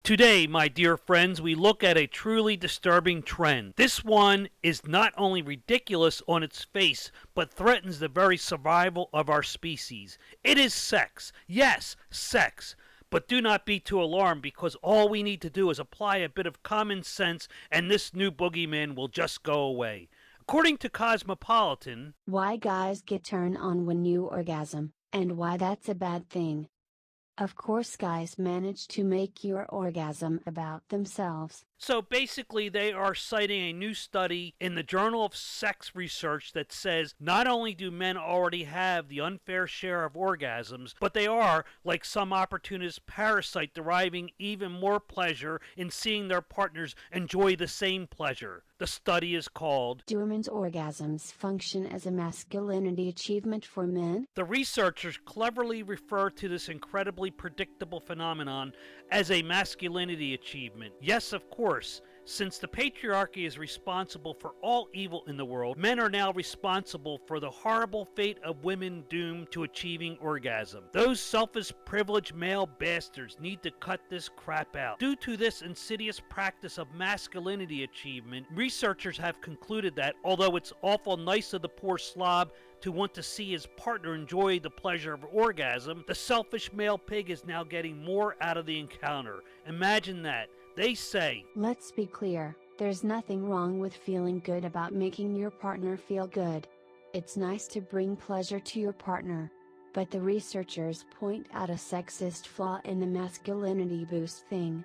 Today, my dear friends, we look at a truly disturbing trend. This one is not only ridiculous on its face, but threatens the very survival of our species. It is sex. Yes, sex. But do not be too alarmed, because all we need to do is apply a bit of common sense and this new boogeyman will just go away. According to Cosmopolitan, why guys get turned on when you orgasm, and why that's a bad thing. Of course guys manage to make your orgasm about themselves. So basically they are citing a new study in the Journal of Sex Research that says not only do men already have the unfair share of orgasms, but they are, like some opportunist parasite, deriving even more pleasure in seeing their partners enjoy the same pleasure. The study is called, Do Women's Orgasms Function as a Masculinity Achievement for Men? The researchers cleverly refer to this incredibly predictable phenomenon as a masculinity achievement. Yes, of course, since the patriarchy is responsible for all evil in the world, men are now responsible for the horrible fate of women doomed to achieving orgasm. Those selfish, privileged male bastards need to cut this crap out. Due to this insidious practice of masculinity achievement, researchers have concluded that, although it's awful nice of the poor slob to want to see his partner enjoy the pleasure of orgasm, the selfish male pig is now getting more out of the encounter. Imagine that. They say, let's be clear, there's nothing wrong with feeling good about making your partner feel good. It's nice to bring pleasure to your partner. But the researchers point out a sexist flaw in the masculinity boost thing.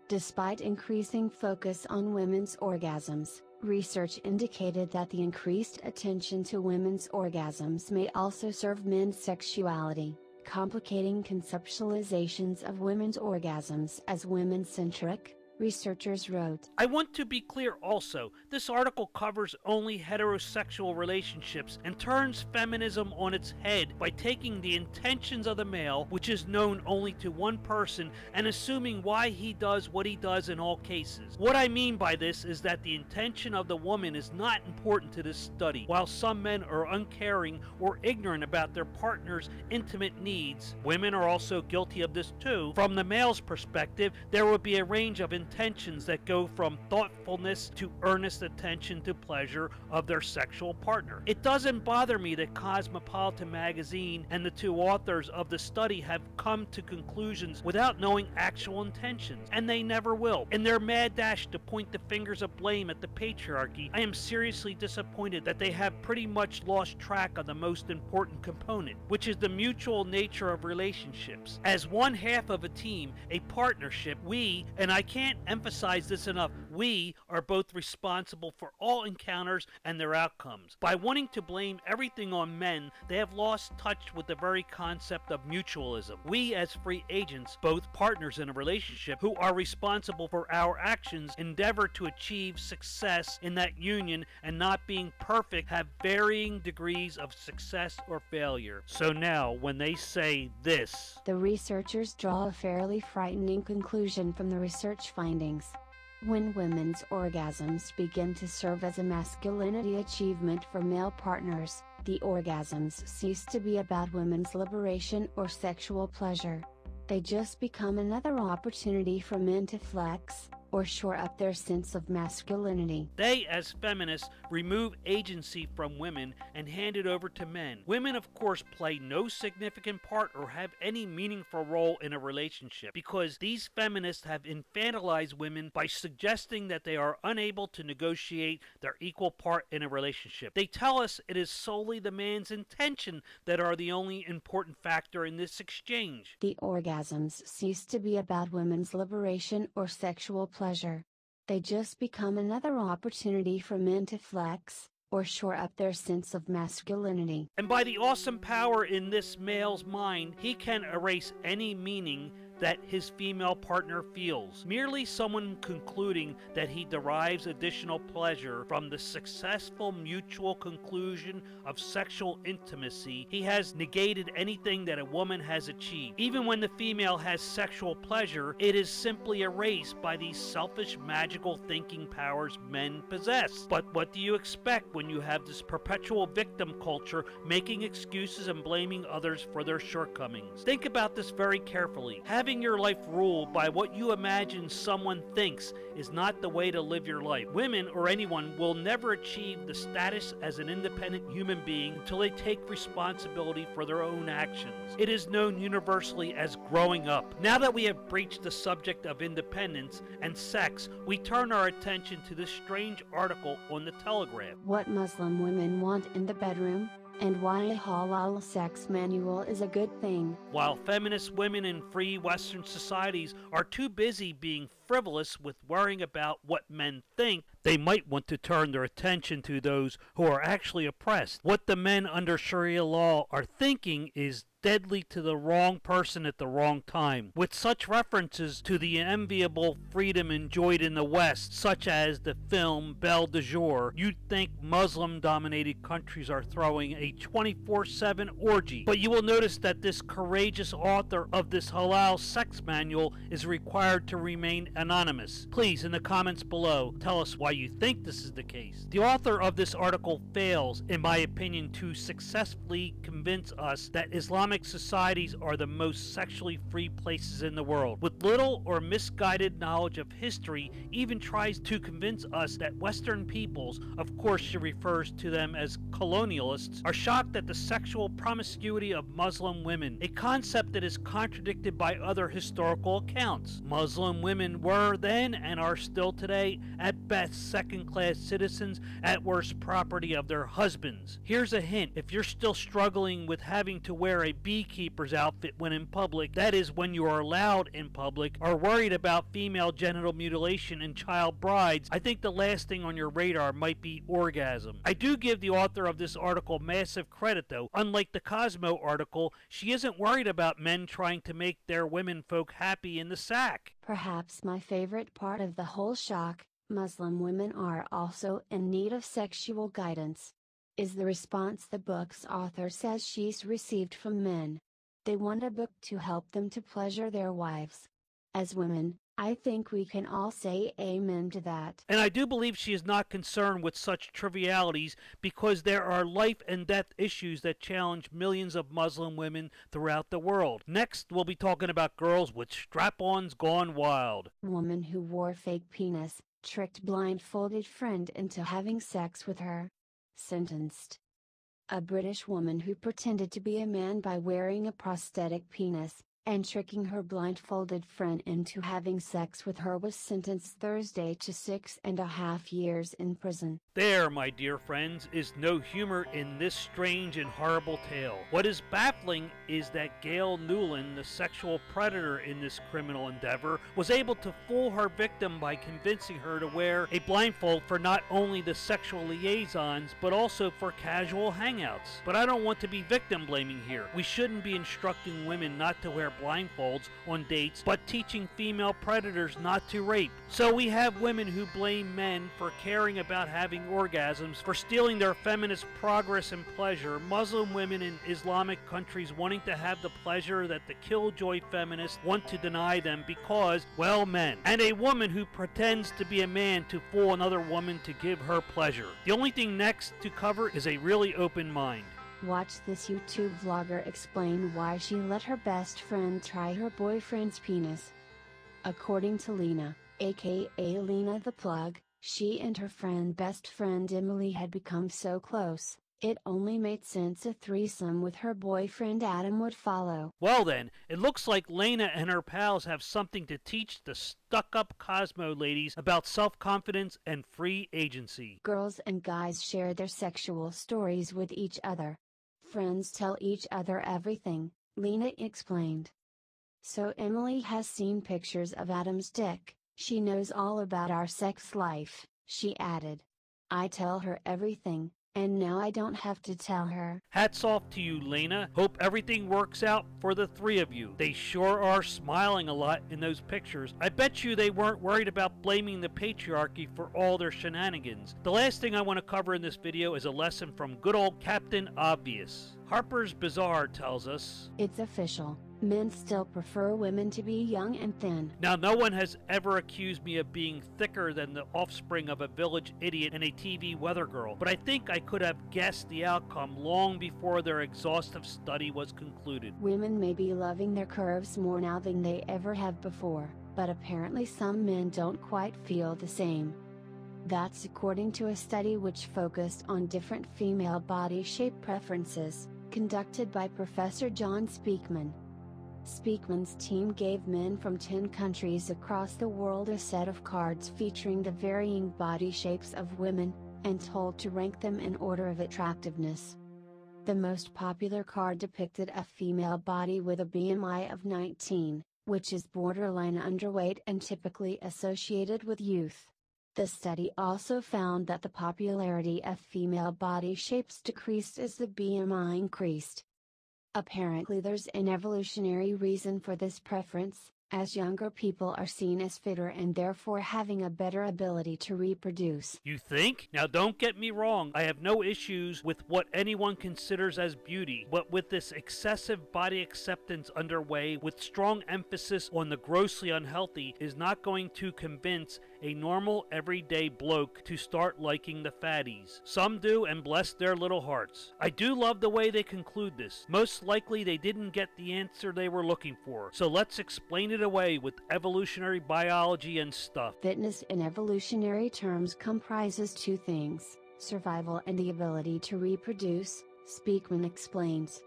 Despite increasing focus on women's orgasms, research indicated that the increased attention to women's orgasms may also serve men's sexuality, complicating conceptualizations of women's orgasms as women-centric, researchers wrote. I want to be clear also, this article covers only heterosexual relationships and turns feminism on its head by taking the intentions of the male, which is known only to one person, and assuming why he does what he does in all cases. What I mean by this is that the intention of the woman is not important to this study. While some men are uncaring or ignorant about their partner's intimate needs, women are also guilty of this too. From the male's perspective, there would be a range of intentions that go from thoughtfulness to earnest attention to pleasure of their sexual partner. It doesn't bother me that Cosmopolitan magazine and the two authors of the study have come to conclusions without knowing actual intentions, and they never will. In their mad dash to point the fingers of blame at the patriarchy, I am seriously disappointed that they have pretty much lost track of the most important component, which is the mutual nature of relationships. As one half of a team, a partnership, we, and I can't emphasize this enough, we are both responsible for all encounters and their outcomes. By wanting to blame everything on men, they have lost touch with the very concept of mutualism. We as free agents, both partners in a relationship who are responsible for our actions, endeavor to achieve success in that union, and not being perfect have varying degrees of success or failure. So now when they say this, the researchers draw a fairly frightening conclusion from the research findings. When women's orgasms begin to serve as a masculinity achievement for male partners, the orgasms cease to be about women's liberation or sexual pleasure. They just become another opportunity for men to flex, or shore up their sense of masculinity. They, as feminists, remove agency from women and hand it over to men. Women, of course, play no significant part or have any meaningful role in a relationship, because these feminists have infantilized women by suggesting that they are unable to negotiate their equal part in a relationship. They tell us it is solely the man's intention that are the only important factor in this exchange. The orgasms cease to be about women's liberation or sexual pleasure. They just become another opportunity for men to flex, or shore up their sense of masculinity. And by the awesome power in this male's mind, he can erase any meaning that his female partner feels. Merely someone concluding that he derives additional pleasure from the successful mutual conclusion of sexual intimacy, he has negated anything that a woman has achieved. Even when the female has sexual pleasure, it is simply erased by these selfish, magical thinking powers men possess. But what do you expect when you have this perpetual victim culture making excuses and blaming others for their shortcomings? Think about this very carefully. Having Living your life ruled by what you imagine someone thinks is not the way to live your life. Women or anyone will never achieve the status as an independent human being until they take responsibility for their own actions. It is known universally as growing up. Now that we have breached the subject of independence and sex, we turn our attention to this strange article on the Telegraph. What Muslim women want in the bedroom, and why a halal sex manual is a good thing. While feminist women in free Western societies are too busy being frivolous with worrying about what men think, they might want to turn their attention to those who are actually oppressed. What the men under Sharia law are thinking is deadly to the wrong person at the wrong time. With such references to the enviable freedom enjoyed in the West, such as the film Belle de Jour, you'd think Muslim-dominated countries are throwing a 24/7 orgy. But you will notice that this courageous author of this halal sex manual is required to remain anonymous. Please, in the comments below, tell us why you think this is the case. The author of this article fails, in my opinion, to successfully convince us that Islamic societies are the most sexually free places in the world. With little or misguided knowledge of history, even tries to convince us that Western peoples, of course she refers to them as colonialists, are shocked at the sexual promiscuity of Muslim women, a concept that is contradicted by other historical accounts. Muslim women were then and are still today at best second-class citizens, at worst property of their husbands. Here's a hint: if you're still struggling with having to wear a beekeeper's outfit when in public, that is, when you are allowed in public, are worried about female genital mutilation and child brides, I think the last thing on your radar might be orgasm. I do give the author of this article massive credit though. Unlike the Cosmo article, she isn't worried about men trying to make their womenfolk happy in the sack. Perhaps my favorite part of the whole shock, Muslim women are also in need of sexual guidance, is the response the book's author says she's received from men. They want a book to help them to pleasure their wives. As women, I think we can all say amen to that. And I do believe she is not concerned with such trivialities, because there are life and death issues that challenge millions of Muslim women throughout the world. Next, we'll be talking about girls with strap-ons gone wild. Woman who wore fake penis, tricked blindfolded friend into having sex with her. Sentenced. A British woman who pretended to be a man by wearing a prosthetic penis, and tricking her blindfolded friend into having sex with her was sentenced Thursday to 6.5 years in prison. There, my dear friends, is no humor in this strange and horrible tale. What is baffling is that Gail Newland, the sexual predator in this criminal endeavor, was able to fool her victim by convincing her to wear a blindfold for not only the sexual liaisons, but also for casual hangouts. But I don't want to be victim blaming here. We shouldn't be instructing women not to wear blindfolds on dates, but teaching female predators not to rape. So we have women who blame men for caring about having orgasms, for stealing their feminist progress and pleasure, Muslim women in Islamic countries wanting to have the pleasure that the killjoy feminists want to deny them because, well, men, and a woman who pretends to be a man to fool another woman to give her pleasure. The only thing next to cover is a really open mind. Watch this YouTube vlogger explain why she let her best friend try her boyfriend's penis. According to Lena, aka Lena the Plug, she and her best friend Emily had become so close, it only made sense a threesome with her boyfriend Adam would follow. Well then, it looks like Lena and her pals have something to teach the stuck-up Cosmo ladies about self-confidence and free agency. Girls and guys share their sexual stories with each other. Friends tell each other everything, Lena explained. So Emily has seen pictures of Adam's dick. She knows all about our sex life, she added. I tell her everything, and now I don't have to tell her. Hats off to you, Lena. Hope everything works out for the three of you. They sure are smiling a lot in those pictures. I bet you they weren't worried about blaming the patriarchy for all their shenanigans. The last thing I want to cover in this video is a lesson from good old Captain Obvious. Harper's Bazaar tells us, it's official. Men still prefer women to be young and thin. Now, no one has ever accused me of being thicker than the offspring of a village idiot and a TV weather girl, but I think I could have guessed the outcome long before their exhaustive study was concluded. Women may be loving their curves more now than they ever have before, but apparently some men don't quite feel the same. That's according to a study which focused on different female body shape preferences, conducted by Professor John Speakman. Speakman's team gave men from 10 countries across the world a set of cards featuring the varying body shapes of women, and told to rank them in order of attractiveness. The most popular card depicted a female body with a BMI of 19, which is borderline underweight and typically associated with youth. The study also found that the popularity of female body shapes decreased as the BMI increased. Apparently there's an evolutionary reason for this preference, as younger people are seen as fitter and therefore having a better ability to reproduce. You think? Now don't get me wrong, I have no issues with what anyone considers as beauty, but with this excessive body acceptance underway with strong emphasis on the grossly unhealthy is not going to convince a normal everyday bloke to start liking the fatties. Some do, and bless their little hearts. I do love the way they conclude this. Most likely they didn't get the answer they were looking for, so let's explain it away with evolutionary biology and stuff. Fitness in evolutionary terms comprises two things, survival and the ability to reproduce, Speakman explains.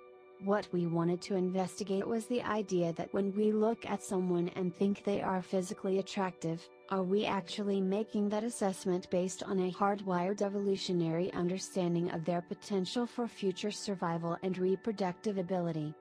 What we wanted to investigate was the idea that when we look at someone and think they are physically attractive, are we actually making that assessment based on a hardwired evolutionary understanding of their potential for future survival and reproductive ability?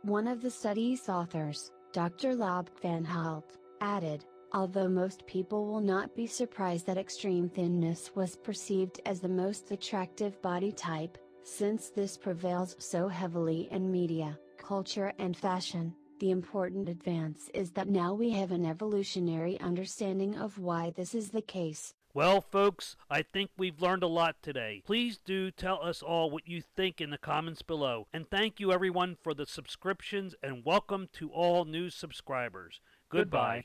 One of the study's authors, Dr. Lob van Halt, added, although most people will not be surprised that extreme thinness was perceived as the most attractive body type, since this prevails so heavily in media, culture and fashion, the important advance is that now we have an evolutionary understanding of why this is the case. Well, folks, I think we've learned a lot today. Please do tell us all what you think in the comments below. And thank you everyone for the subscriptions, and welcome to all new subscribers. Goodbye.